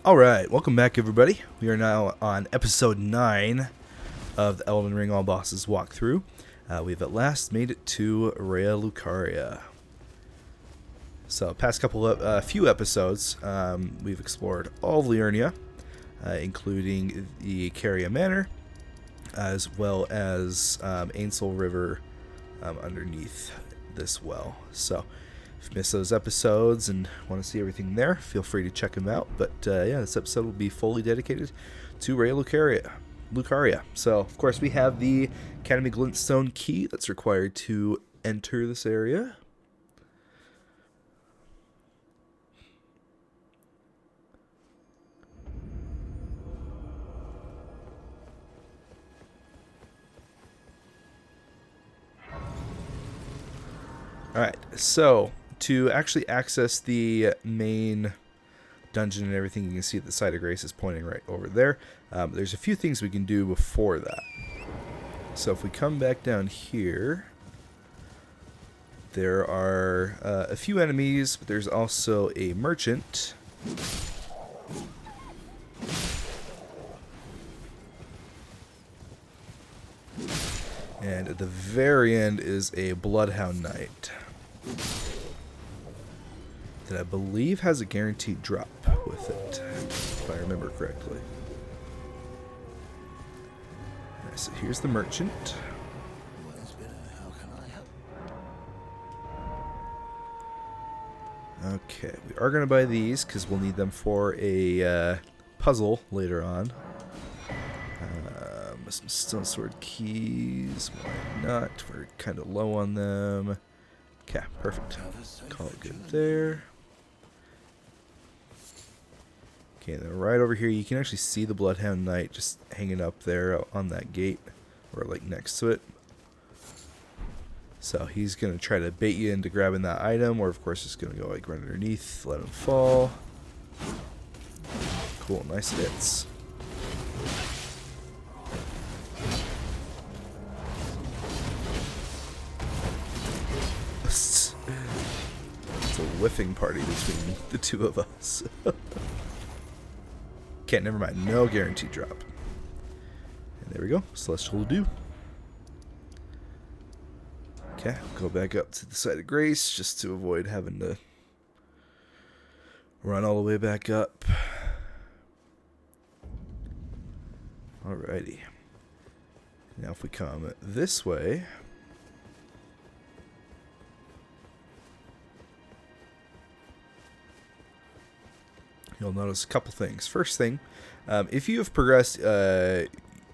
Alright, welcome back everybody. We are now on episode 9 of the Elden Ring All Bosses walkthrough. We've at last made it to Raya Lucaria. So, past few episodes, we've explored all of Liurnia, including the Caria Manor, as well as Ainsel River underneath this well. So, if you missed those episodes and want to see everything there, feel free to check them out. But yeah, this episode will be fully dedicated to Raya Lucaria. So, of course, we have the Academy Glintstone key that's required to enter this area. Alright, so to actually access the main dungeon and everything, you can see the site of grace is pointing right over there. There's a few things we can do before that. So if we come back down here, there are a few enemies, but there's also a merchant. And at the very end is a Bloodhound Knight that I believe has a guaranteed drop with it, if I remember correctly. Right, so here's the merchant. Okay, we are going to buy these because we'll need them for a puzzle later on. Some stone sword keys, why not? We're kind of low on them. Okay, perfect. Call it good there. Okay, then right over here, you can actually see the Bloodhound Knight just hanging up there on that gate, or like next to it. So he's going to try to bait you into grabbing that item, or of course just going to go like right underneath, let him fall. Cool, nice hits. It's a whiffing party between the two of us. Okay, never mind. No guaranteed drop. And there we go. Celestial Dew. Okay, go back up to the site of grace just to avoid having to run all the way back up. Alrighty. Now if we come this way, you'll notice a couple things. First thing, if you have progressed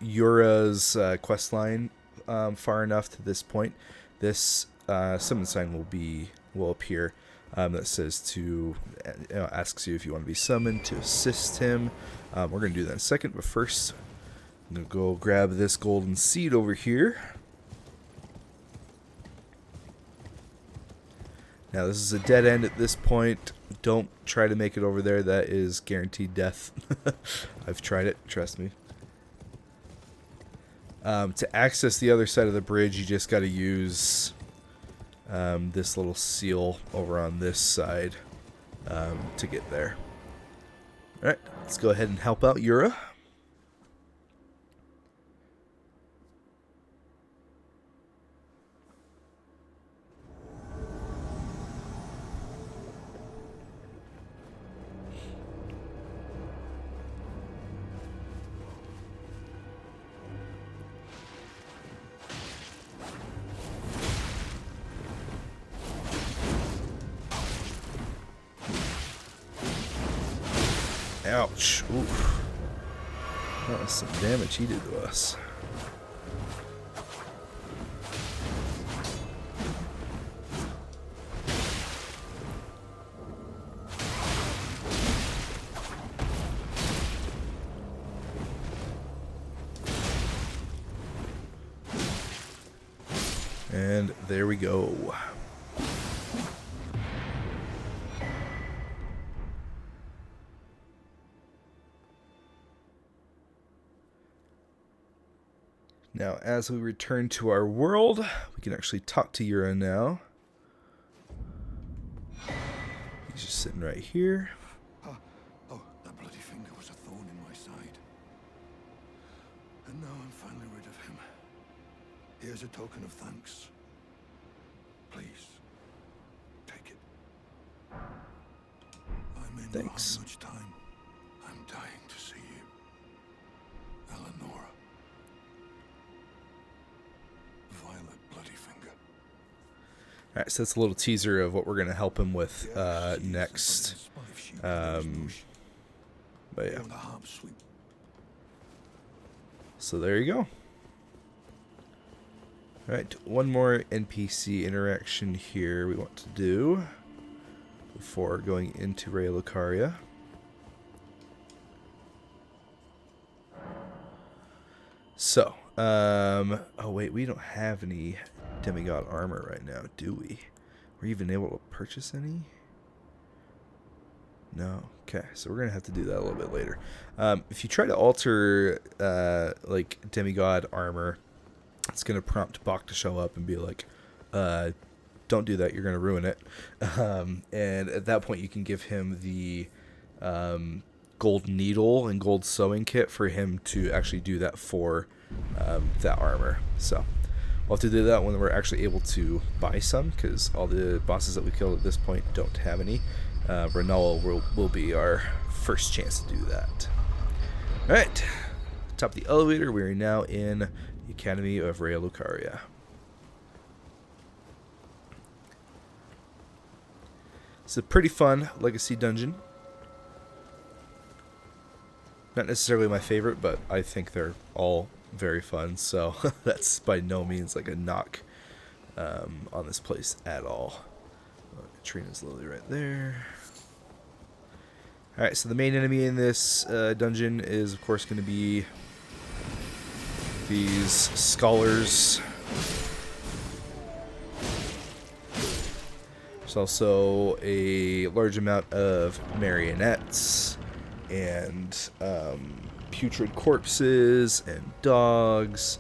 Yura's quest line far enough to this point, this summon sign will appear that says to asks you if you want to be summoned to assist him. We're going to do that in a second, but first I'm going to go grab this golden seed over here. Now this is a dead end at this point. Don't try to make it over there. That is guaranteed death. I've tried it, trust me. To access the other side of the bridge, you just got to use this little seal over on this side to get there. Alright, let's go ahead and help out Yura. Ouch. Oof. That was some damage he did to us. And there we go. Now, as we return to our world, we can actually talk to Yura now. He's just sitting right here. Oh, that bloody finger. finally rid of him. Here's a token of thanks. Please, take it. I may not have much time. I'm dying to see you. Eleonora. Violet Bloodyfinger. Alright, so that's a little teaser of what we're going to help him with next. But yeah. So there you go. Alright, one more NPC interaction here we want to do before going into Raya Lucaria. So, oh wait, we don't have any demigod armor right now, do we? We're even able to purchase any? No. Okay, so we're gonna have to do that a little bit later. If you try to alter like demigod armor, it's gonna prompt Bach to show up and be like, "Don't do that. You're gonna ruin it." And at that point, you can give him the gold needle and gold sewing kit for him to actually do that for that armor. So we'll have to do that when we're actually able to buy some, because all the bosses that we killed at this point don't have any. Rennala will be our first chance to do that. Alright, top of the elevator, we are now in the Academy of Raya Lucaria. It's a pretty fun legacy dungeon. Not necessarily my favorite, but I think they're all very fun, so that's by no means like a knock on this place at all. Trina's Lily right there. Alright, so the main enemy in this dungeon is, of course, going to be these scholars. There's also a large amount of marionettes and putrid corpses and dogs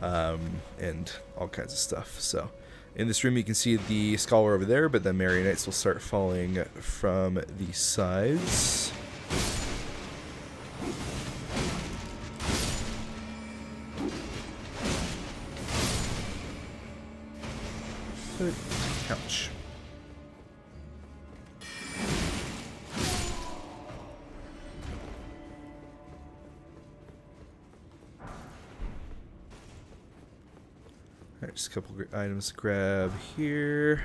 and all kinds of stuff. So in this room you can see the scholar over there, but the marionettes will start falling from the sides. Ouch. Alright, just a couple items to grab here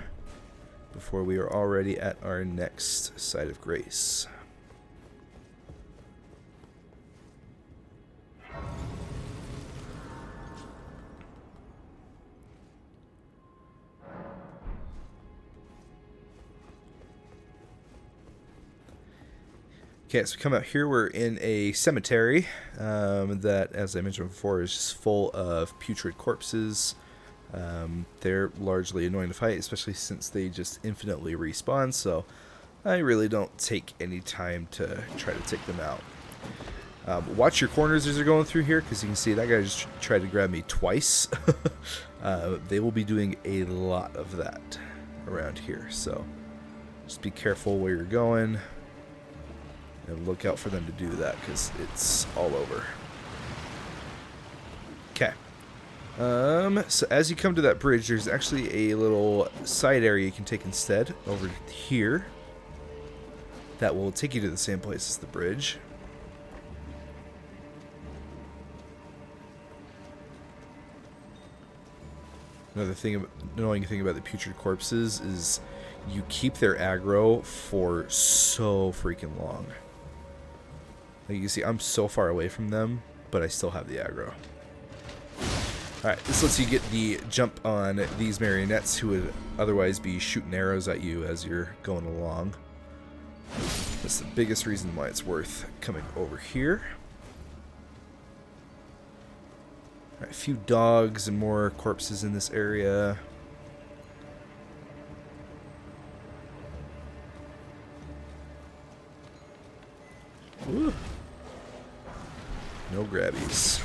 before we are already at our next site of grace. Okay, so we come out here, we're in a cemetery that, as I mentioned before, is just full of putrid corpses. They're largely annoying to fight, especially since they just infinitely respawn, so I really don't take any time to try to take them out. Watch your corners as you're going through here, because you can see that guy just tried to grab me twice. They will be doing a lot of that around here, so just be careful where you're going and look out for them to do that, because it's all over. Okay. So as you come to that bridge, there's actually a little side area you can take instead over here that will take you to the same place as the bridge. Another thing, annoying thing about the putrid corpses is you keep their aggro for so freaking long. Like you see, I'm so far away from them, but I still have the aggro. Alright, this lets you get the jump on these marionettes who would otherwise be shooting arrows at you as you're going along. That's the biggest reason why it's worth coming over here. Alright, a few dogs and more corpses in this area. Woo. No grabbies.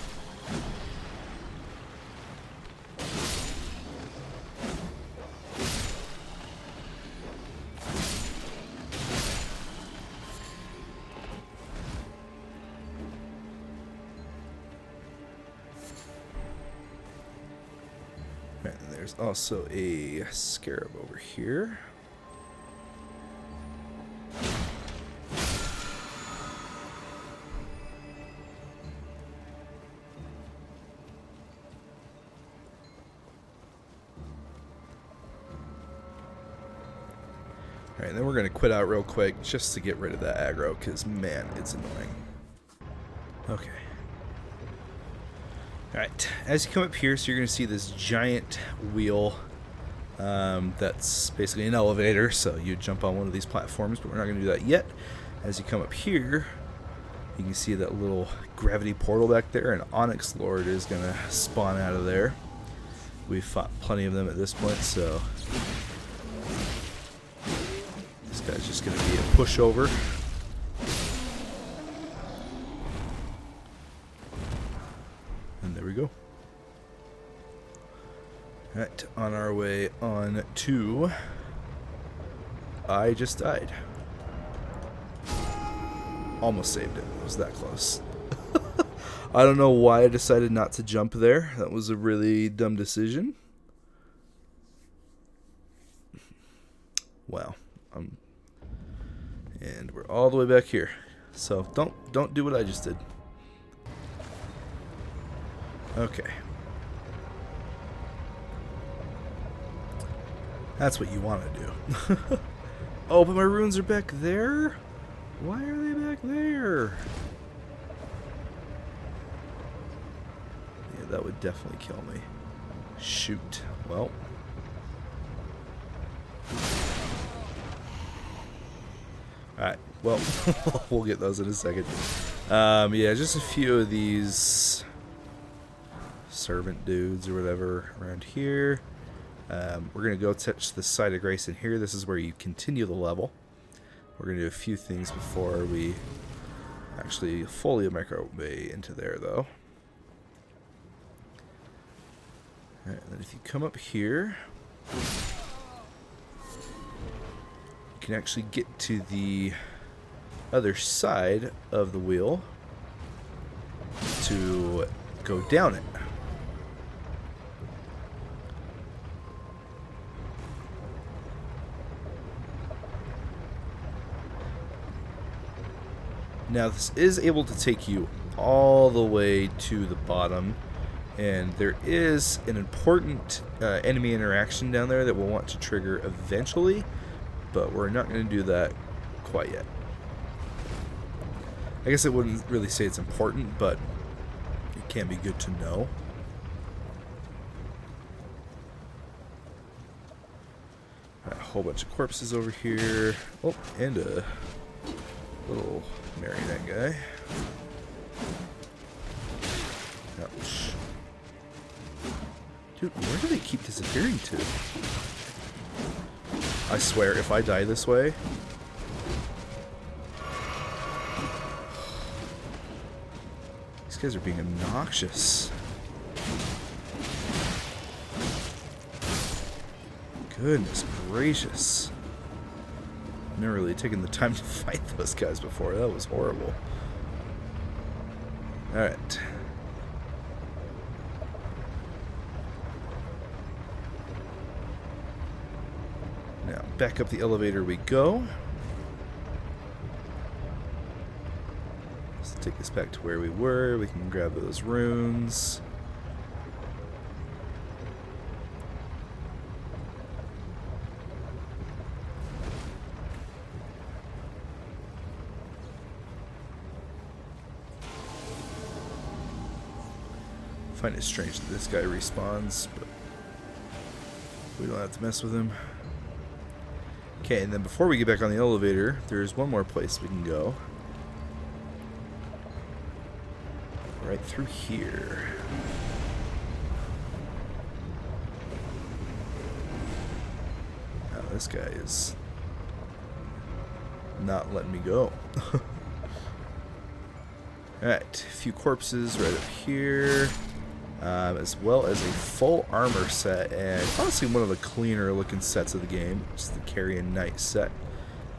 There's also a scarab over here. Alright, then we're going to quit out real quick just to get rid of that aggro, because, man, it's annoying. Okay. Alright, as you come up here, so you're going to see this giant wheel that's basically an elevator, so you jump on one of these platforms, but we're not going to do that yet. As you come up here, you can see that little gravity portal back there, and Onyx Lord is going to spawn out of there. We've fought plenty of them at this point, so this guy's just going to be a pushover. And there we go. Alright, on our way on to... I just died. Almost saved it. It was that close. I don't know why I decided not to jump there. That was a really dumb decision. Wow. And we're all the way back here. So don't do what I just did. Okay. That's what you want to do. Oh, but my runes are back there? Why are they back there? Yeah, that would definitely kill me. Shoot. Well. Alright, well, we'll get those in a second. Yeah, just a few of these servant dudes or whatever around here. We're going to go touch the site of grace in here. This is where you continue the level. We're going to do a few things before we actually fully make our way into there, though. Alright, and then if you come up here, you can actually get to the other side of the wheel to go down it. Now this is able to take you all the way to the bottom, and there is an important enemy interaction down there that we'll want to trigger eventually, but we're not going to do that quite yet. I guess I wouldn't really say it's important, but it can be good to know. A whole bunch of corpses over here. Oh, and a little marionette guy. Ouch. Dude, where do they keep disappearing to? I swear, if I die this way... These guys are being obnoxious. Goodness gracious. I've never really taken the time to fight those guys before. That was horrible. Alright. Now, back up the elevator we go. Let's take this back to where we were. We can grab those runes. I find it strange that this guy respawns, but we don't have to mess with him. Okay, and then before we get back on the elevator, there's one more place we can go. Right through here. Now this guy is not letting me go. Alright, a few corpses right up here. As well as a full armor set, and honestly one of the cleaner looking sets of the game. It's the Carrion Knight set.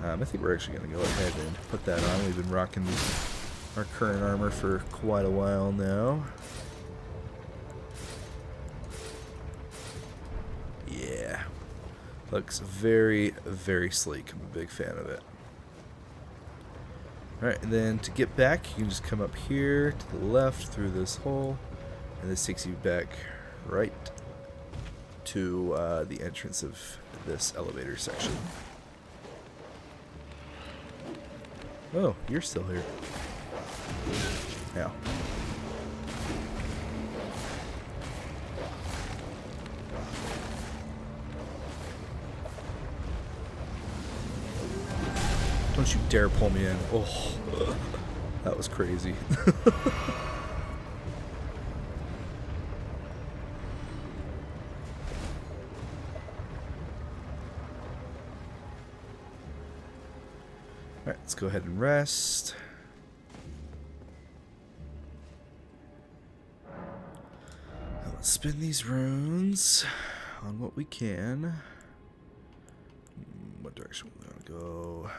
I think we're actually going to go ahead and put that on. We've been rocking our current armor for quite a while now. Looks very, very sleek. I'm a big fan of it. Alright, and then to get back, you can just come up here to the left through this hole, and this takes you back right to the entrance of this elevator section. Oh, you're still here. Now. Don't you dare pull me in. Oh, that was crazy. Alright, let's go ahead and rest. Now let's spin these runes on what we can. What direction we want to go?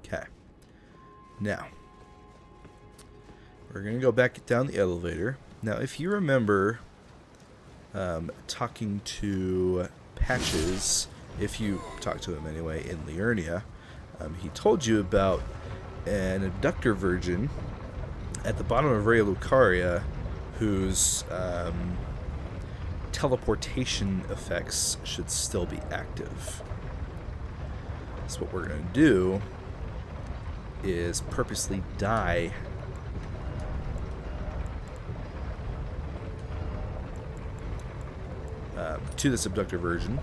Okay. Now, we're going to go back down the elevator. Now, if you remember talking to Patches, if you talked to him anyway, in Liurnia, he told you about an abductor virgin at the bottom of Raya Lucaria whose teleportation effects should still be active. So what we're going to do is purposely die to this abductor version,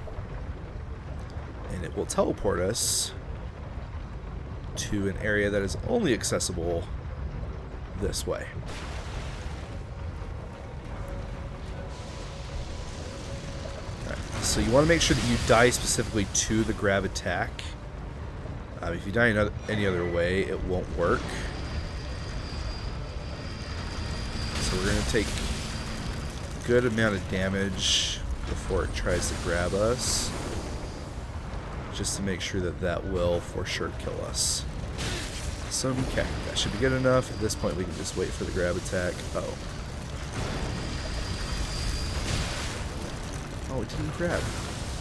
and it will teleport us to an area that is only accessible this way. Right. So you want to make sure that you die specifically to the grab attack. If you die any other way, it won't work. So we're going to take a good amount of damage before it tries to grab us, just to make sure that that will for sure kill us. So, okay, that should be good enough. At this point, we can just wait for the grab attack. Oh, it didn't grab.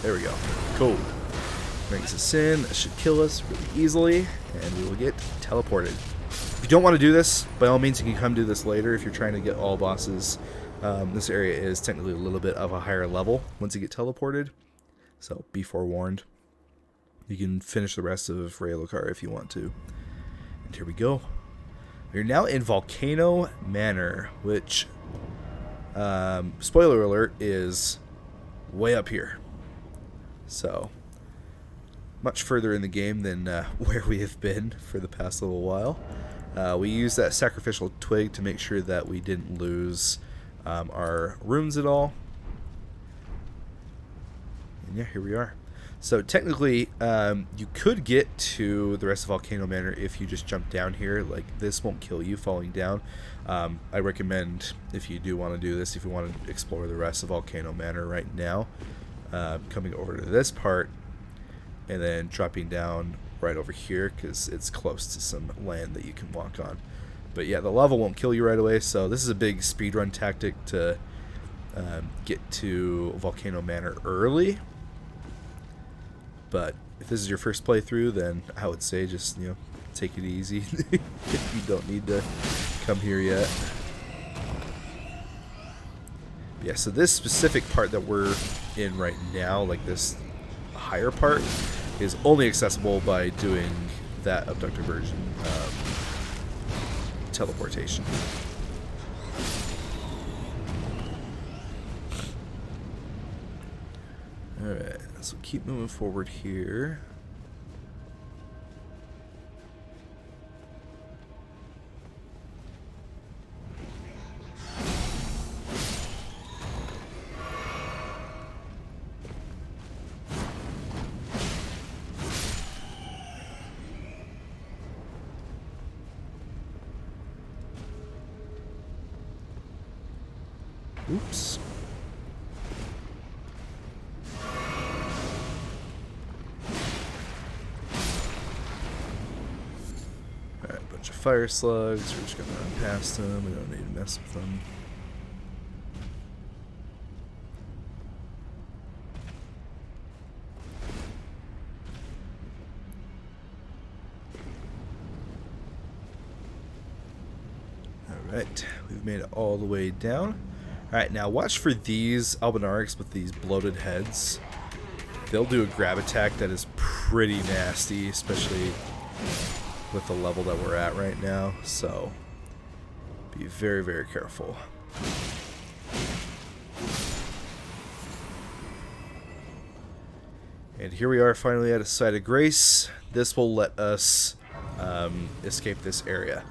There we go. Cool. Brings us in. That should kill us really easily, and we will get teleported. If you don't want to do this, by all means, you can come do this later if you're trying to get all bosses. This area is technically a little bit of a higher level once you get teleported, so be forewarned. You can finish the rest of Raya Lucaria if you want to. And here we go. We're now in Volcano Manor, which, spoiler alert, is way up here. So, much further in the game than where we have been for the past little while. We used that sacrificial twig to make sure that we didn't lose our runes at all. And yeah, here we are. So technically, you could get to the rest of Volcano Manor if you just jump down here. Like, this won't kill you falling down. I recommend, if you do want to do this, if you want to explore the rest of Volcano Manor right now, coming over to this part and then dropping down right over here, because it's close to some land that you can walk on. But yeah, the lava won't kill you right away, so this is a big speedrun tactic to get to Volcano Manor early. But if this is your first playthrough, then I would say just, take it easy. You don't need to come here yet. Yeah, so this specific part that we're in right now, like this higher part, is only accessible by doing that abductor version teleportation. Alright, so keep moving forward here. Oops. Alright, a bunch of fire slugs. We're just gonna run past them. We don't need to mess with them. Alright, we've made it all the way down. Alright, now watch for these Albinarics with these bloated heads. They'll do a grab attack that is pretty nasty, especially with the level that we're at right now. So, be very, very careful. And here we are finally at a site of grace. This will let us escape this area.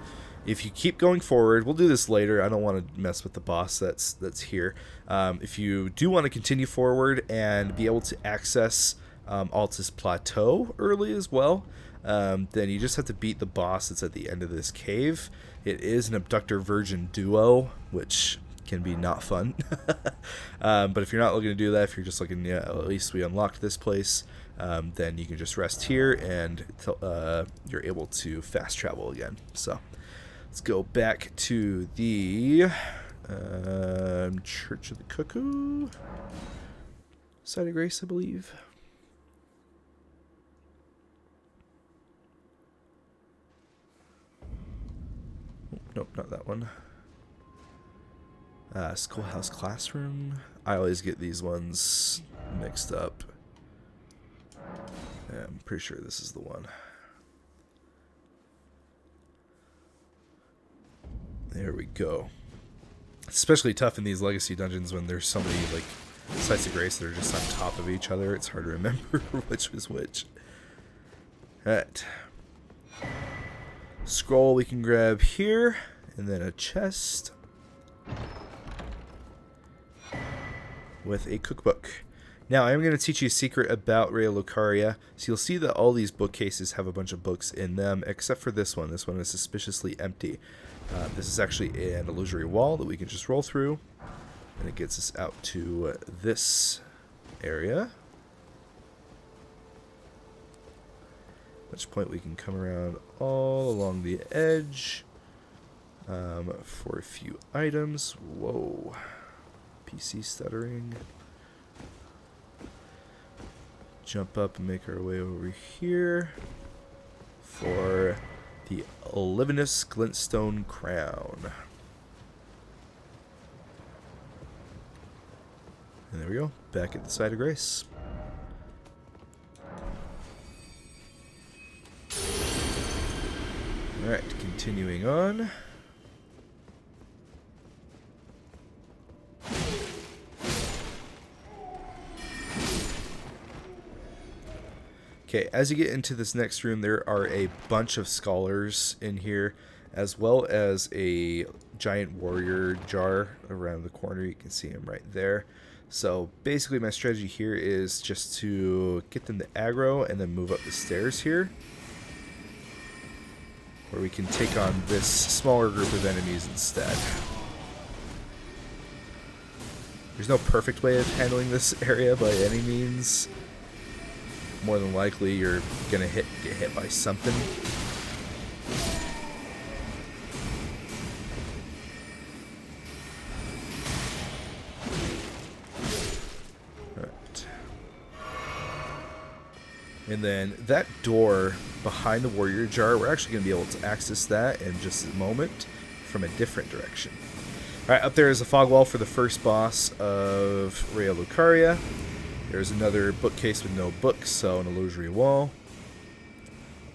If you keep going forward, we'll do this later. I don't want to mess with the boss that's here. If you do want to continue forward and be able to access Altus Plateau early as well, then you just have to beat the boss that's at the end of this cave. It is an Abductor Virgin duo, which can be not fun. But if you're not looking to do that, if you're just looking, yeah, at least we unlocked this place, then you can just rest here and you're able to fast travel again. So let's go back to the Church of the Cuckoo. Site of Grace, I believe. Oh, nope, not that one. Schoolhouse Classroom. I always get these ones mixed up. Yeah, I'm pretty sure this is the one. There we go. It's especially tough in these legacy dungeons when there's so many like sites of grace that are just on top of each other. It's hard to remember which was which. Alright. Scroll we can grab here, and then a chest with a cookbook. Now, I'm going to teach you a secret about Raya Lucaria. So you'll see that all these bookcases have a bunch of books in them, except for this one. This one is suspiciously empty. This is actually an illusory wall that we can just roll through, and it gets us out to this area. At which point we can come around all along the edge for a few items. Whoa. PC stuttering. Jump up and make our way over here for the Olivinus Glintstone Crown. And there we go, back at the site of grace. Alright, continuing on. Okay, as you get into this next room, there are a bunch of scholars in here, as well as a giant warrior jar around the corner. You can see him right there. So basically my strategy here is just to get them to aggro and then move up the stairs here, where we can take on this smaller group of enemies instead. There's no perfect way of handling this area by any means. More than likely you're gonna get hit by something. Alright. And then that door behind the warrior jar, we're actually gonna be able to access that in just a moment from a different direction. Alright, up there is a fog wall for the first boss of Raya Lucaria. There's another bookcase with no books, so an illusory wall.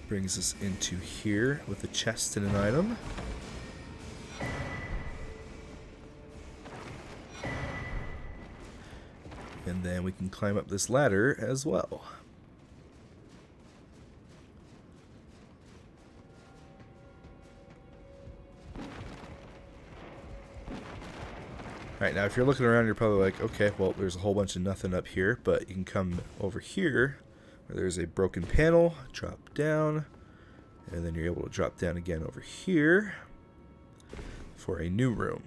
Brings us into here with a chest and an item. And then we can climb up this ladder as well. Alright, now if you're looking around, you're probably like, okay, well, there's a whole bunch of nothing up here, but you can come over here, where there's a broken panel, drop down, and then you're able to drop down again over here for a new room.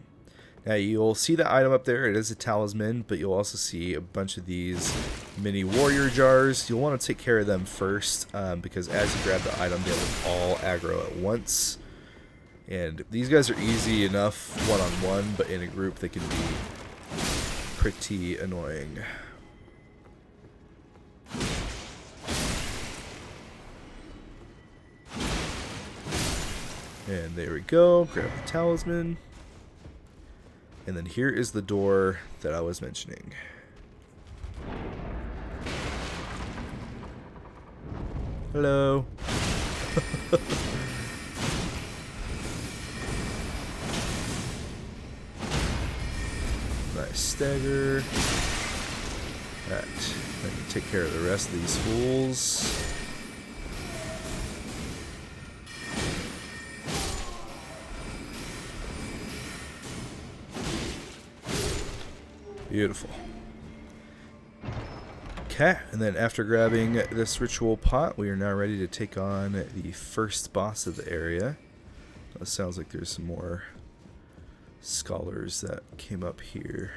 Now, you'll see the item up there. It is a talisman, but you'll also see a bunch of these mini warrior jars. You'll want to take care of them first, because as you grab the item, they will all aggro at once. And these guys are easy enough one-on-one, but in a group they can be pretty annoying. And there we go. Grab the talisman. And then here is the door that I was mentioning. Hello. Nice stagger. Alright, I can take care of the rest of these fools. Beautiful. Okay, and then after grabbing this ritual pot, we are now ready to take on the first boss of the area. It sounds like there's some more scholars that came up here.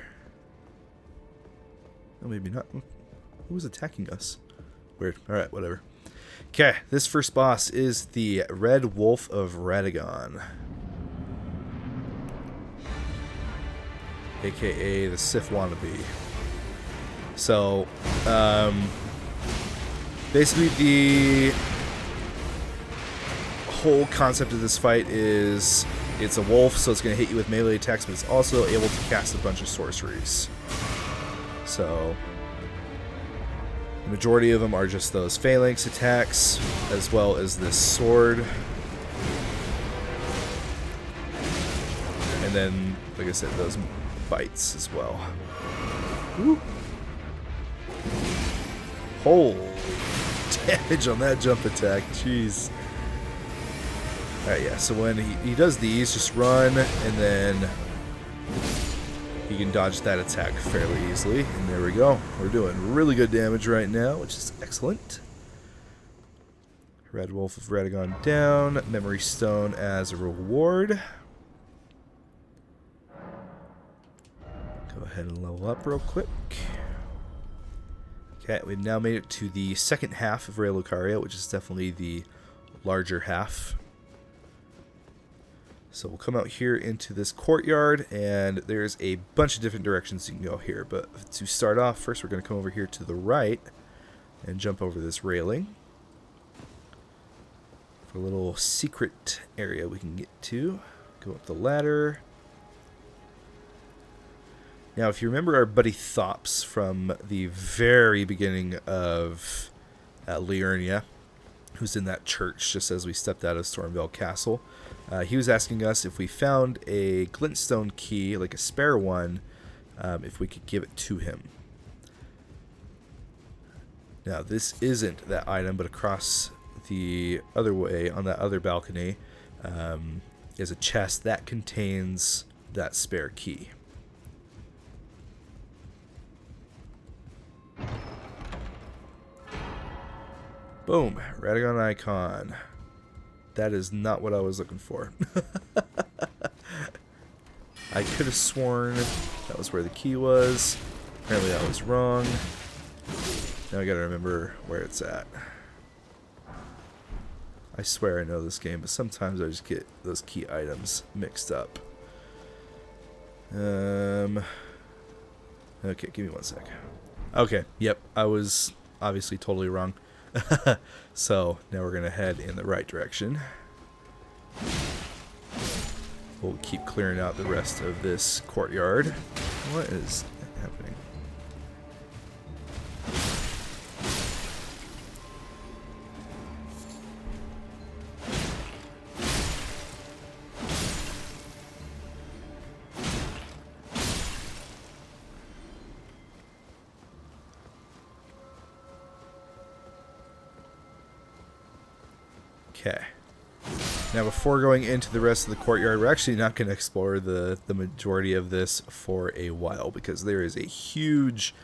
Oh, maybe not. Who was attacking us? Weird. Alright, whatever. Okay, this first boss is the Red Wolf of Radagon, aka the Sith wannabe. So, basically the whole concept of this fight is it's a wolf, so it's going to hit you with melee attacks, but it's also able to cast a bunch of sorceries. So, the majority of them are just those phalanx attacks, as well as this sword. And then, like I said, those bites as well. Woo. Holy damage on that jump attack, jeez. Alright, yeah, so when he does these, just run, and then you can dodge that attack fairly easily. And there we go. We're doing really good damage right now, which is excellent. Red Wolf of Radagon down. Memory Stone as a reward. Go ahead and level up real quick. Okay, we've now made it to the second half of Raya Lucaria, which is definitely the larger half. So we'll come out here into this courtyard, and there's a bunch of different directions you can go here. But to start off, first we're going to come over here to the right and jump over this railing for a little secret area we can get to. Go up the ladder. Now, if you remember our buddy Thops from the very beginning of Liurnia, who's in that church just as we stepped out of Stormvale Castle, he was asking us if we found a glintstone key, like a spare one, if we could give it to him. Now, this isn't that item, but across the other way, on that other balcony, is a chest that contains that spare key. Boom, Radagon icon. That is not what I was looking for. I could have sworn that was where the key was. Apparently I was wrong. Now I gotta remember where it's at. I swear I know this game, but sometimes I just get those key items mixed up. Okay, give me 1 sec. Okay, yep, I was obviously totally wrong. So now we're gonna head in the right direction. We'll keep clearing out the rest of this courtyard. What is happening? Okay. Now, before going into the rest of the courtyard, we're actually not going to explore the majority of this for a while, because there is a huge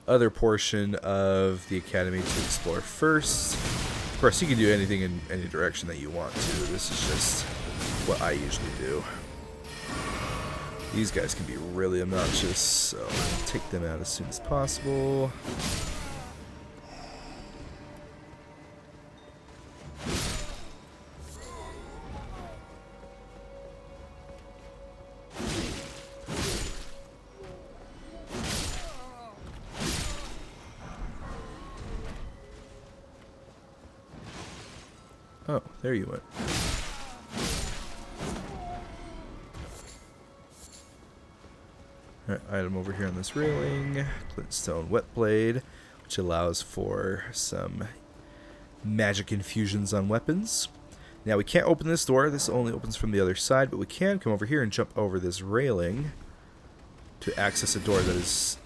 other portion of the academy to explore first. Of course, you can do anything in any direction that you want to. This is just what I usually do. These guys can be really obnoxious, so take them out as soon as possible. Oh, there you went. Alright, item over here on this railing. Glintstone wet blade, which allows for some magic infusions on weapons. Now we can't open this door. This only opens from the other side, but we can come over here and jump over this railing to access a door that is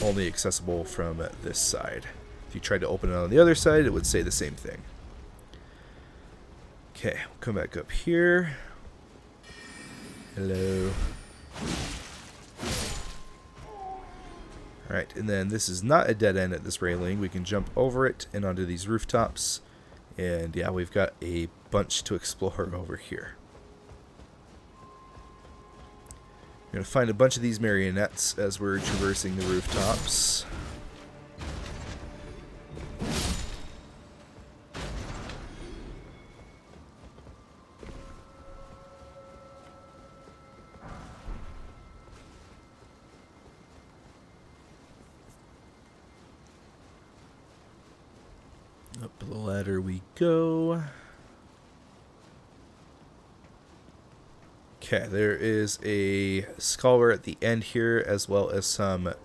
only accessible from this side. If you tried to open it on the other side, it would say the same thing. Okay, we'll come back up here. Hello. Alright, and then this is not a dead end at this railing. We can jump over it and onto these rooftops. And yeah, we've got a bunch to explore over here. We're going to find a bunch of these marionettes as we're traversing the rooftops. Up the ladder we go. Okay, there is a scholar at the end here, as well as some of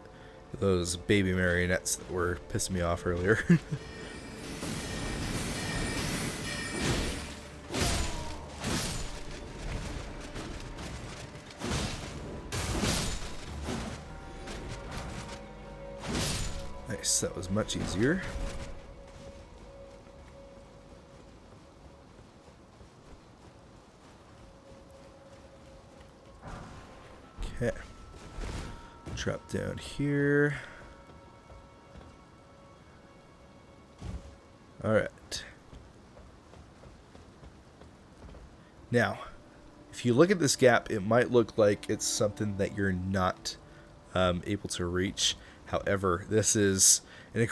those baby marionettes that were pissing me off earlier. Nice, that was much easier. Okay, drop down here. Alright. Now, if you look at this gap, it might look like it's something that you're not able to reach. However, this is an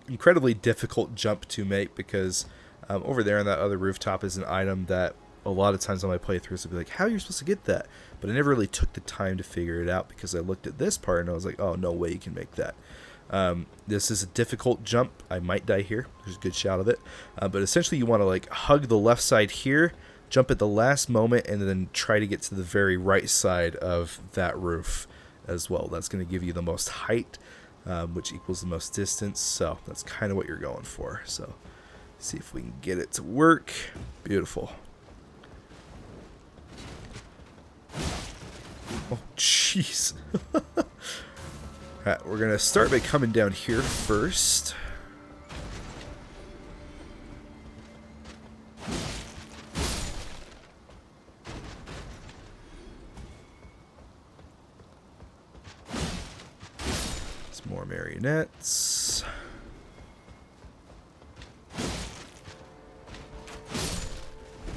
incredibly difficult jump to make because over there on that other rooftop is an item that a lot of times on my playthroughs I'd be like, how are you supposed to get that? But I never really took the time to figure it out because I looked at this part and I was like, oh, no way you can make that. This is a difficult jump. I might die here. There's a good shot of it. But essentially you want to like hug the left side here, jump at the last moment, and then try to get to the very right side of that roof as well. That's going to give you the most height, which equals the most distance. So that's kind of what you're going for. So see if we can get it to work. Beautiful. Oh, jeez. Alright, we're going to start by coming down here first. Some more marionettes.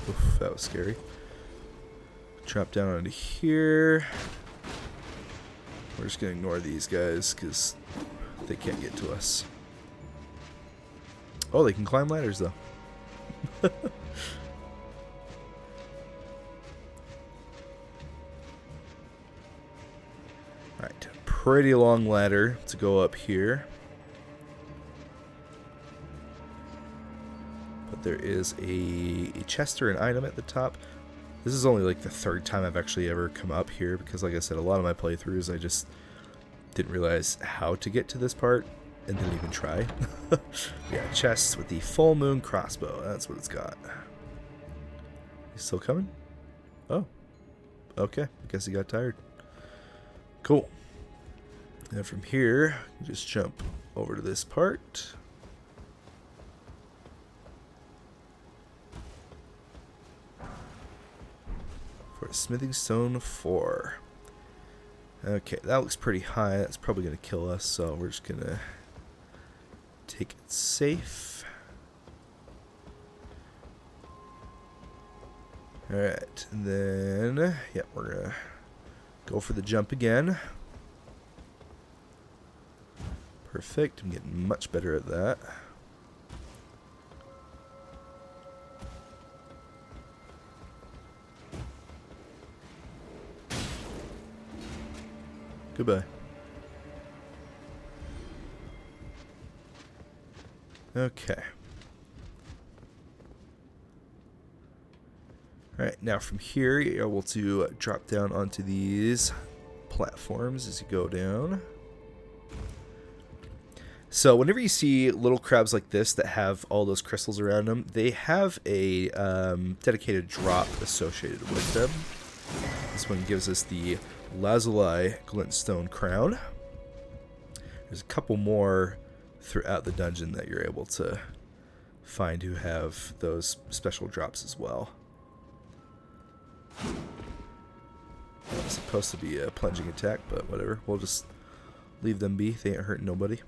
Oof, that was scary. Drop down onto here. We're just going to ignore these guys because they can't get to us. Oh, they can climb ladders though. Alright, pretty long ladder to go up here. But there is a chest or an item at the top. This is only like the third time I've actually ever come up here because, like I said, a lot of my playthroughs I just didn't realize how to get to this part and didn't even try. Yeah, chests with the full moon crossbow. That's what it's got. He's still coming? Oh. Okay. I guess he got tired. Cool. And from here, you just jump over to this part. For a smithing stone 4. Okay, that looks pretty high. That's probably going to kill us, so we're just going to take it safe. Alright, and then, yeah, we're going to go for the jump again. Perfect. I'm getting much better at that. Goodbye. Okay. Alright, now from here you're able to drop down onto these platforms as you go down. So whenever you see little crabs like this that have all those crystals around them, they have a dedicated drop associated with them. This one gives us the Lazuli Glintstone Crown. There's a couple more throughout the dungeon that you're able to find who have those special drops as well. It's supposed to be a plunging attack, but whatever. We'll just leave them be. They ain't hurting nobody.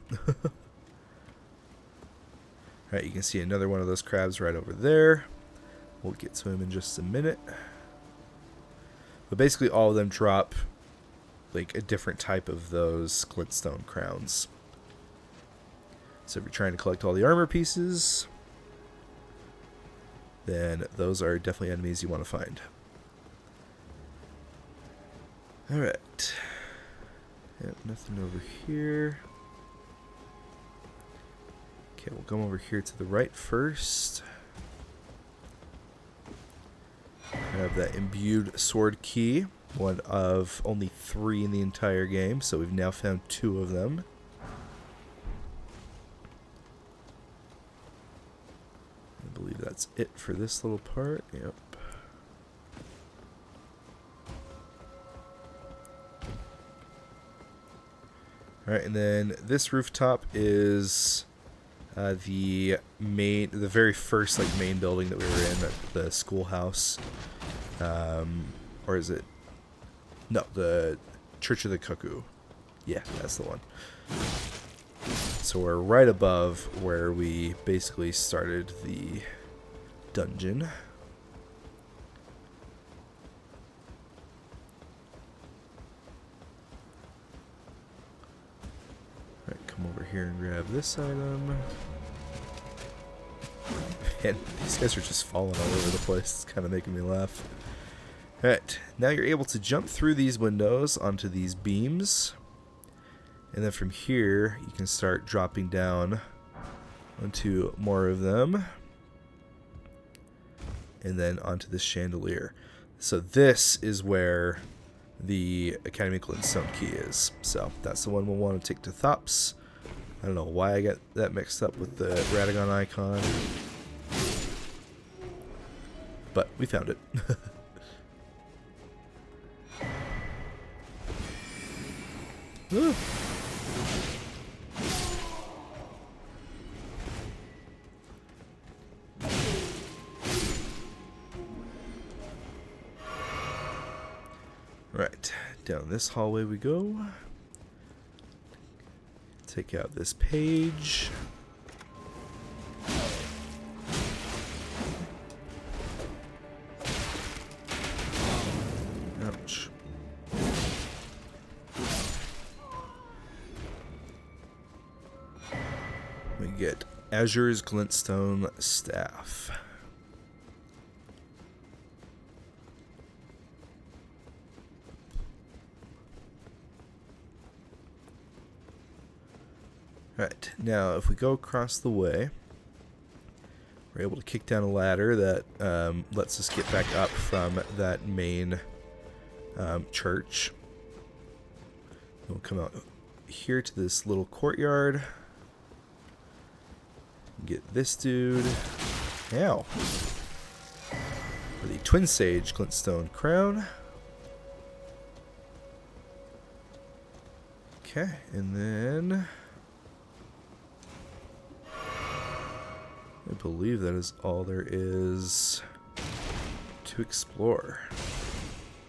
Alright, you can see another one of those crabs right over there. We'll get to him in just a minute. But basically all of them drop like a different type of those glintstone crowns. So if you're trying to collect all the armor pieces, then those are definitely enemies you want to find. Alright. Yep, nothing over here. Okay, we'll come over here to the right first. Grab that imbued sword key. One of only 3 in the entire game, so we've now found 2 of them. I believe that's it for this little part. Yep. Alright, and then this rooftop is the very first like main building that we were in, the schoolhouse. Or is it? No, the Church of the Cuckoo. Yeah, that's the one. So we're right above where we basically started the dungeon. Alright, come over here and grab this item. Man, these guys are just falling all over the place. It's kind of making me laugh. Alright, now you're able to jump through these windows onto these beams. And then from here, you can start dropping down onto more of them. And then onto this chandelier. So this is where the Academy Glintstone key is. So that's the one we'll want to take to Thops. I don't know why I got that mixed up with the Radagon icon. But we found it. Woo. Right, down this hallway we go. Take out this page. Ouch. We get Azure's Glintstone Staff. Right, now if we go across the way, we're able to kick down a ladder that lets us get back up from that main church. We'll come out here to this little courtyard. Get this dude. Ow. For the Twin Sage Glintstone Crown. Okay, and then I believe that is all there is to explore.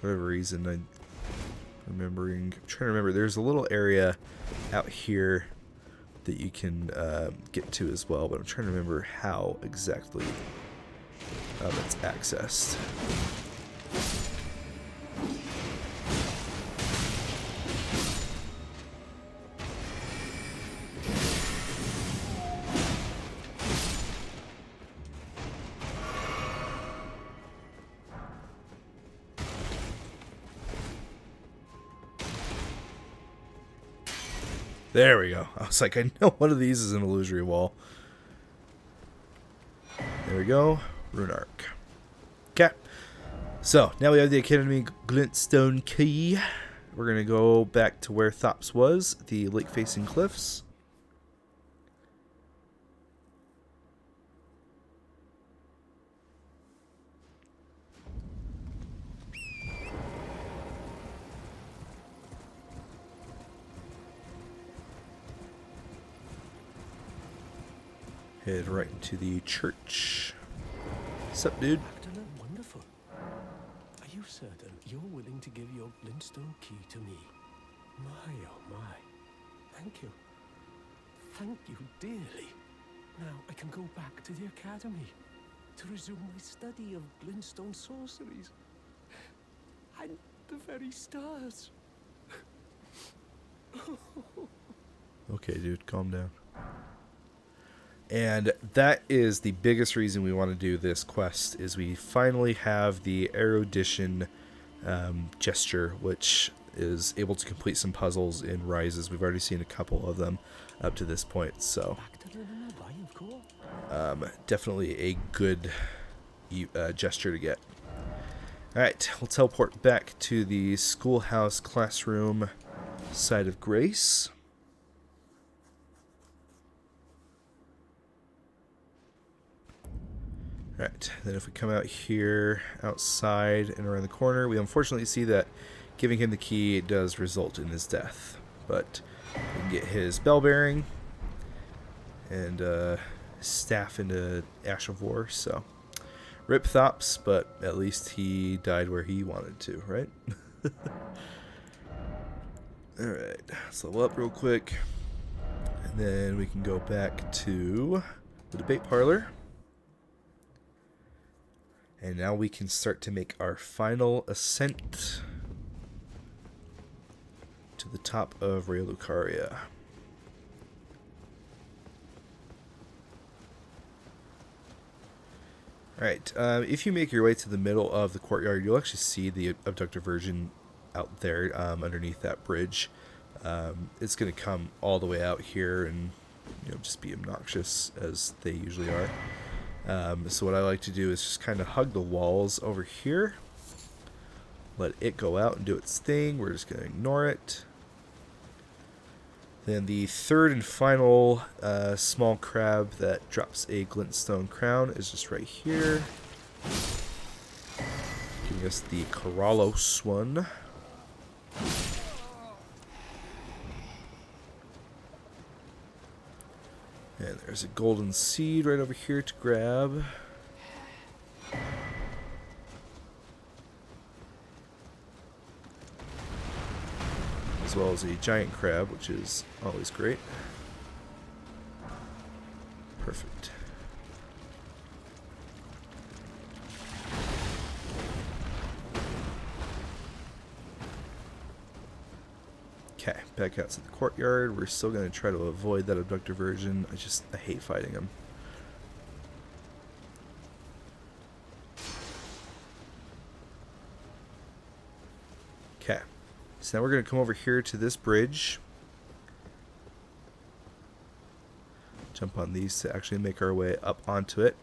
For whatever reason, I'm trying to remember, there's a little area out here that you can get to as well, but I'm trying to remember how exactly it's accessed. There we go. I was like, I know one of these is an illusory wall. There we go. Rune Arc. Okay. So, now we have the Academy Glintstone Key. we're going to go back to where Thops was, the lake-facing cliffs. Head right into the church. What's up, dude? Magdalene, wonderful. Are you certain you're willing to give your glintstone key to me? My, oh my. Thank you. Thank you dearly. Now I can go back to the academy to resume my study of glintstone sorceries. And the very stars. Okay, dude, calm down. And that is the biggest reason we want to do this quest, is we finally have the erudition gesture, which is able to complete some puzzles in Rises. We've already seen a couple of them up to this point, so definitely a good gesture to get. Alright, we'll teleport back to the schoolhouse classroom side of Grace. Right, then if we come out here, outside, and around the corner, we unfortunately see that giving him the key does result in his death. But we can get his bell bearing and staff into Ash of War, so rip Thops, but at least he died where he wanted to, right? Alright, let's level up real quick, and then we can go back to the debate parlor. And now we can start to make our final ascent to the top of Raya Lucaria. Alright, if you make your way to the middle of the courtyard, you'll actually see the abductor version out there underneath that bridge. It's going to come all the way out here and just be obnoxious, as they usually are. So what I like to do is just kind of hug the walls over here. Let it go out and do its thing. We're just going to ignore it. Then the third and final small crab that drops a glintstone crown is just right here. Giving us the Karalos one. And there's a golden seed right over here to grab. As well as a giant crab, which is always great. Perfect. Okay, back out to the courtyard. We're still going to try to avoid that abductor version. I hate fighting him. Okay, so now we're going to come over here to this bridge. Jump on these to actually make our way up onto it.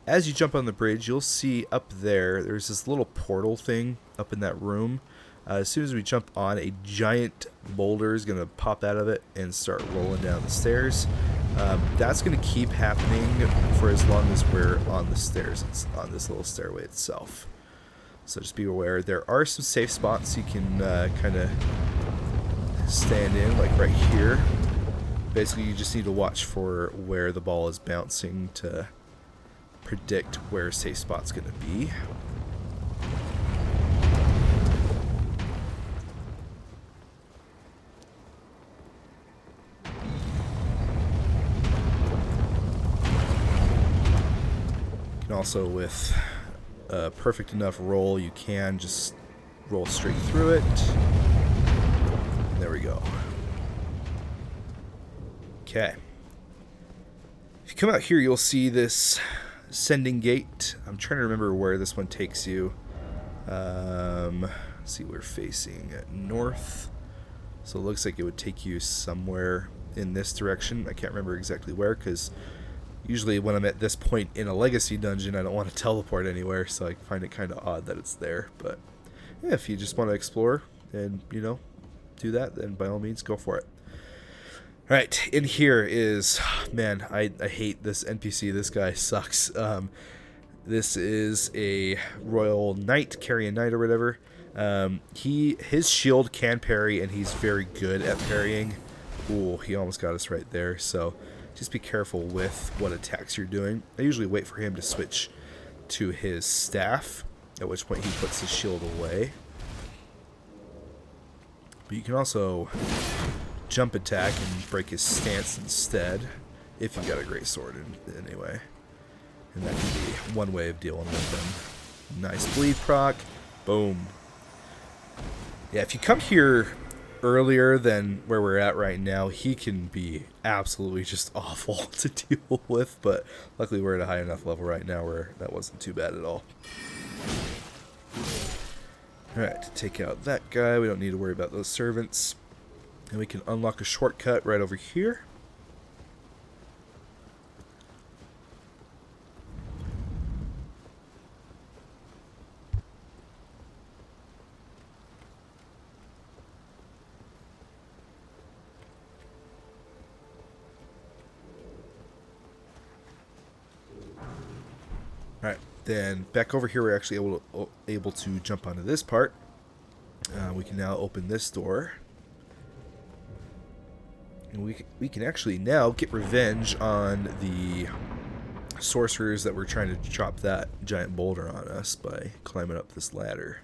As you jump on the bridge, you'll see up there's this little portal thing up in that room. As soon as we jump on, a giant boulder is going to pop out of it and start rolling down the stairs. That's going to keep happening for as long as we're on the stairs. It's on this little stairway itself. So just be aware. There are some safe spots you can kind of stand in, like right here. Basically, you just need to watch for where the ball is bouncing to predict where a safe spot's going to be. Also, with a perfect enough roll, you can just roll straight through it. And there we go. Okay. If you come out here, you'll see this sending gate. I'm trying to remember where this one takes you. Let's see, we're facing north. So it looks like it would take you somewhere in this direction. I can't remember exactly where, because usually when I'm at this point in a legacy dungeon, I don't want to teleport anywhere, so I find it kind of odd that it's there. But yeah, if you just want to explore and, do that, then by all means, go for it. Alright, in here is... Man, I hate this NPC. This guy sucks. This is a Royal Knight, Carrion Knight or whatever. His shield can parry, and he's very good at parrying. Ooh, he almost got us right there, so just be careful with what attacks you're doing. I usually wait for him to switch to his staff, at which point he puts his shield away. But you can also jump attack and break his stance instead, if you got a great sword anyway. And that can be one way of dealing with them. Nice bleed proc. Boom. Yeah, if you come here earlier than where we're at right now, he can be absolutely just awful to deal with, but luckily we're at a high enough level right now where that wasn't too bad at all. Alright, to take out that guy, we don't need to worry about those servants. And we can unlock a shortcut right over here. Alright, then back over here we're actually able to jump onto this part. We can now open this door. And we can actually now get revenge on the sorcerers that were trying to drop that giant boulder on us by climbing up this ladder.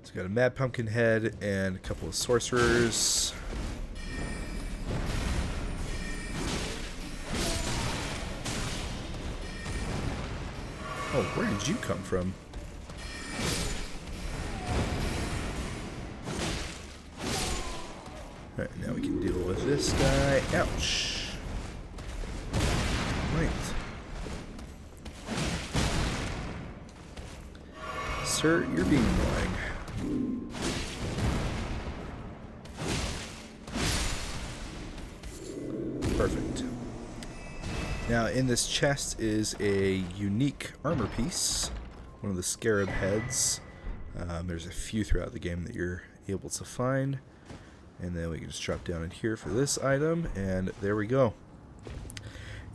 So we got a Mad Pumpkin head and a couple of sorcerers. Oh, where did you come from? Alright, now we can deal with this guy. Ouch. Right. Sir, you're being annoying. Perfect. Now, in this chest is a unique armor piece, one of the scarab heads. There's a few throughout the game that you're able to find. And then we can just drop down in here for this item, and there we go.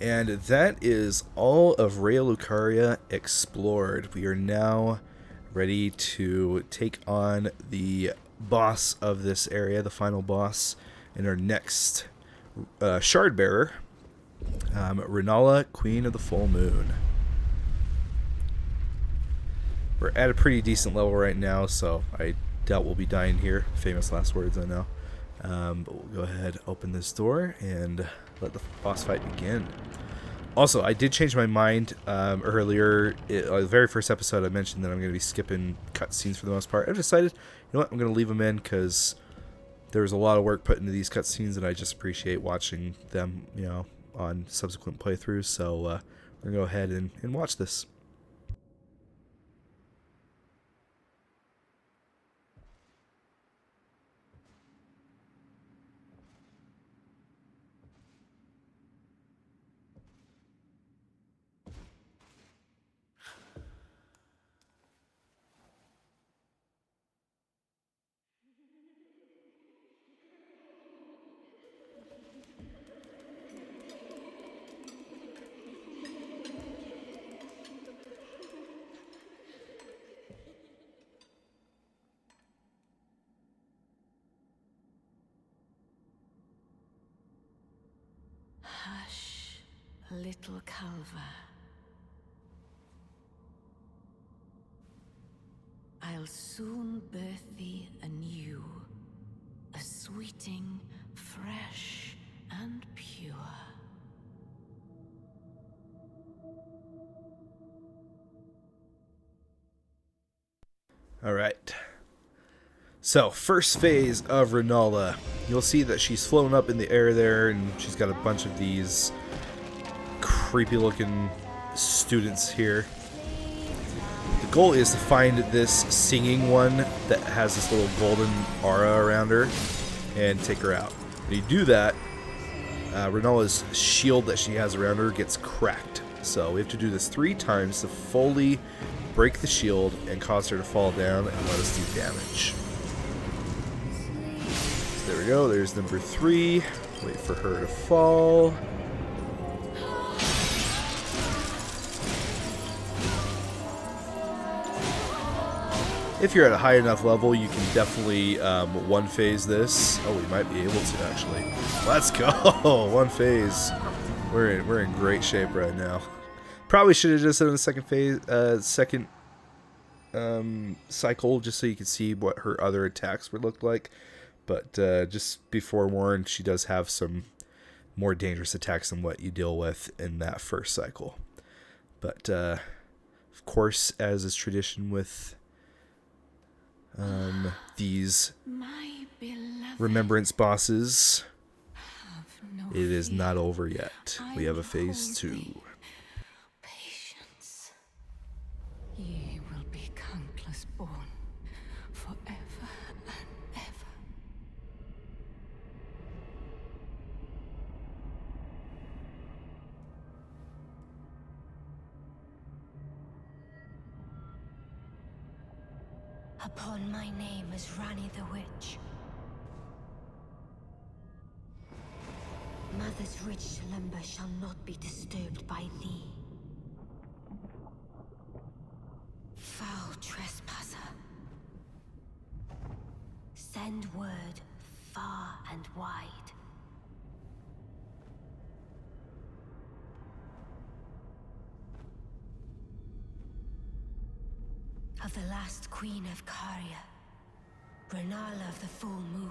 And that is all of Raya Lucaria explored. We are now ready to take on the boss of this area, the final boss, in our next shard bearer. Rennala, Queen of the Full Moon. We're at a pretty decent level right now, so I doubt we'll be dying here. Famous last words, I know. But we'll go ahead, open this door, and let the boss fight begin. Also, I did change my mind earlier. The very first episode, I mentioned that I'm going to be skipping cutscenes for the most part. I've decided, you know what, I'm going to leave them in because there was a lot of work put into these cutscenes, and I just appreciate watching them, you know, on subsequent playthroughs. So we're going to go ahead and watch this. Hush, little Calva. I'll soon birth thee anew, a sweeting, fresh and pure. All right. So, first phase of Rennala. You'll see that she's flown up in the air there, and she's got a bunch of these creepy-looking students here. The goal is to find this singing one that has this little golden aura around her and take her out. When you do that, Rennala's shield that she has around her gets cracked. So we have to do this 3 times to fully break the shield and cause her to fall down and let us do damage. So there we go. There's number 3. Wait for her to fall. If you're at a high enough level, you can definitely one phase this. Oh, we might be able to actually. Let's go! One phase. We're in great shape right now. Probably should have just done the second phase, second cycle, just so you can see what her other attacks would look like. But just be forewarned, she does have some more dangerous attacks than what you deal with in that first cycle. But of course, as is tradition with these remembrance bosses, it is not over yet. We have a phase 2. Patience. Ye will be countless born forever and ever. Upon my name is Rani the Witch. Mother's rich slumber shall not be disturbed by thee. Foul trespasser. Send word far and wide. Of the last queen of Caria, Rennala of the full moon.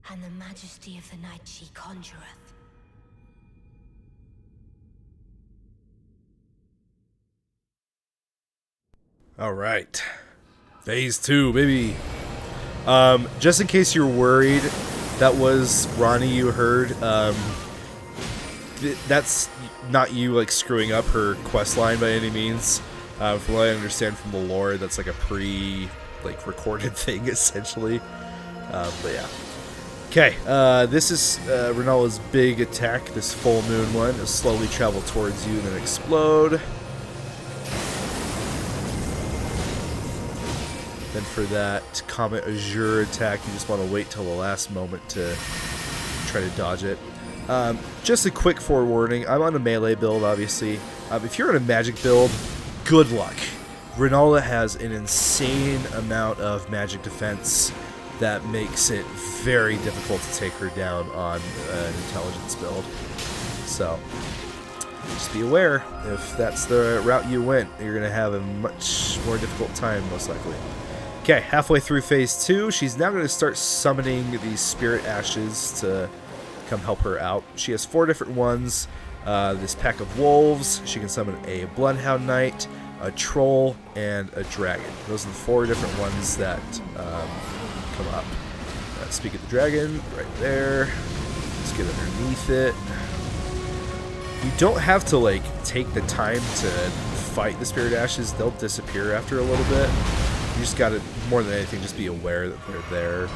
And the majesty of the night she conjureth. Alright. Phase 2, baby. Just in case you're worried, that was Ronnie you heard. That's not you like screwing up her quest line by any means. From what I understand from the lore, that's like a recorded thing essentially. But yeah. Okay, this is Rennala's big attack, this full moon one. It'll slowly travel towards you and then explode. Then for that Comet Azure attack, you just want to wait till the last moment to try to dodge it. Just a quick forewarning, I'm on a melee build, obviously. If you're on a magic build, good luck. Rennala has an insane amount of magic defense that makes it very difficult to take her down on an intelligence build. So, just be aware, if that's the route you went, you're going to have a much more difficult time, most likely. Okay, halfway through phase 2, she's now going to start summoning these spirit ashes to come help her out. She has 4 different ones. This pack of wolves, she can summon a bloodhound knight, a troll, and a dragon. Those are the 4 different ones that come up. Speak of the dragon, right there. Let's get underneath it. You don't have to like take the time to fight the spirit ashes. They'll disappear after a little bit. You just gotta, more than anything, just be aware that they're there.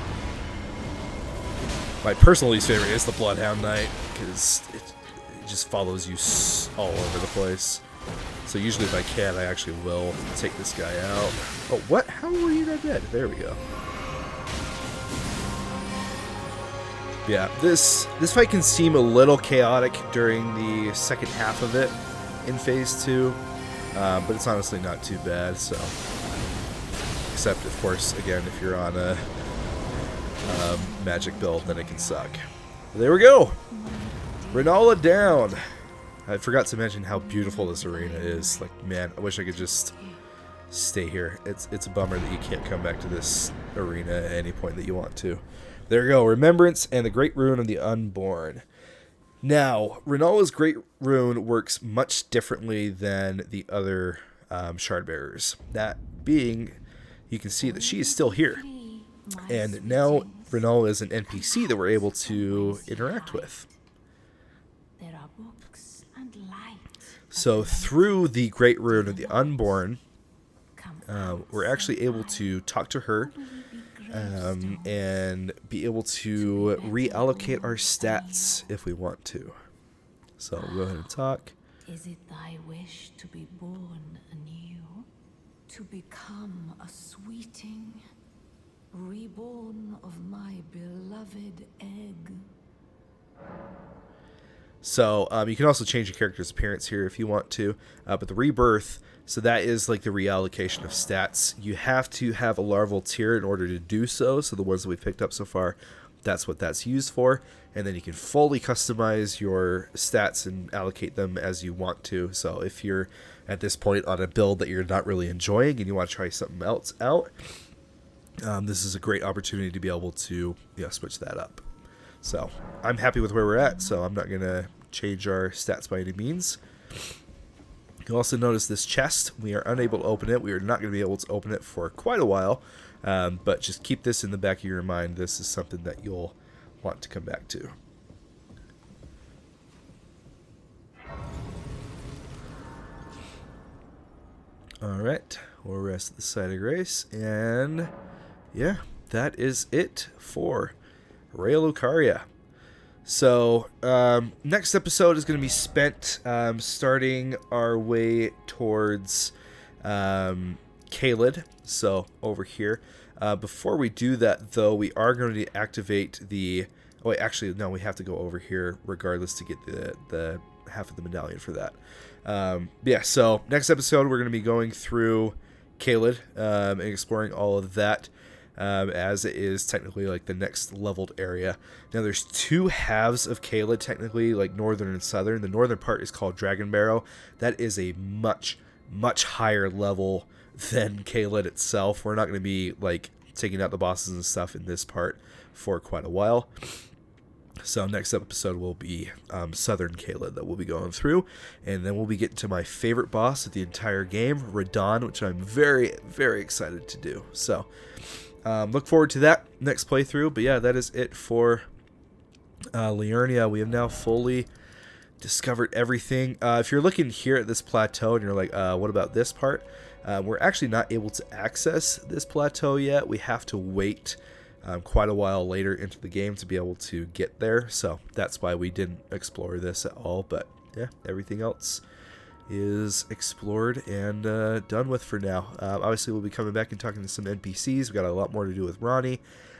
My personal least favorite is the bloodhound knight, because it just follows you all over the place. So usually if I can, I actually will take this guy out. Oh, what? How were you not dead? There we go. Yeah, this fight can seem a little chaotic during the second half of it in phase 2, but it's honestly not too bad. So, except of course, again, if you're on a magic build, then it can suck. There we go. Rennala down. I forgot to mention how beautiful this arena is. Like, man, I wish I could just stay here. It's a bummer that you can't come back to this arena at any point that you want to. There we go, Remembrance and the Great Rune of the Unborn. Now, Rennala's Great Rune works much differently than the other Shard Bearers. That being, you can see that she is still here. And now Rennala is an NPC that we're able to interact with. So through the Great Rune of the Unborn, we're actually able to talk to her and be able to reallocate our stats if we want to. So we'll go ahead and talk. Is it thy wish to be born anew? To become a sweeting, reborn of my beloved egg? So you can also change your character's appearance here if you want to. But the rebirth, so that is like the reallocation of stats. You have to have a larval tier in order to do so. So the ones that we've picked up so far, that's what that's used for. And then you can fully customize your stats and allocate them as you want to. So if you're at this point on a build that you're not really enjoying and you want to try something else out, this is a great opportunity to be able to switch that up. So I'm happy with where we're at, so I'm not going to change our stats by any means. You'll also notice this chest. We are unable to open it. We are not going to be able to open it for quite a while, but just keep this in the back of your mind. This is something that you'll want to come back to. Alright, we'll rest the side of grace, and yeah, that is it for Raya Lucaria. So, next episode is going to be spent starting our way towards Caelid. So, over here. Before we do that, though, we are going to activate the... Oh, wait, actually, no, we have to go over here regardless to get the half of the medallion for that. Yeah, so next episode, we're going to be going through Caelid and exploring all of that. As it is technically like the next leveled area. Now there's two halves of Caelid, technically, like northern and southern. The northern part is called Dragon Barrow. That is a much higher level than Caelid itself. We're not going to be like taking out the bosses and stuff in this part for quite a while. So next episode will be Southern Caelid that we'll be going through, and then we'll be getting to my favorite boss of the entire game, Radagon, which I'm very excited to do. So look forward to that next playthrough. But yeah, that is it for Liurnia. We have now fully discovered everything. If you're looking here at this plateau and you're like, what about this part? We're actually not able to access this plateau yet. We have to wait quite a while later into the game to be able to get there. So that's why we didn't explore this at all. But yeah, everything else is explored and done with for now. Obviously, we'll be coming back and talking to some NPCs. We've got a lot more to do with Ronnie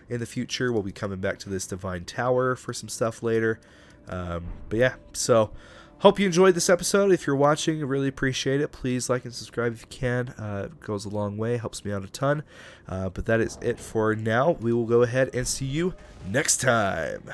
in the future. We'll be coming back to this Divine Tower for some stuff later. But yeah, so hope you enjoyed this episode. If you're watching, I really appreciate it. Please like and subscribe if you can. It goes a long way, helps me out a ton. But that is it for now. We will go ahead and see you next time.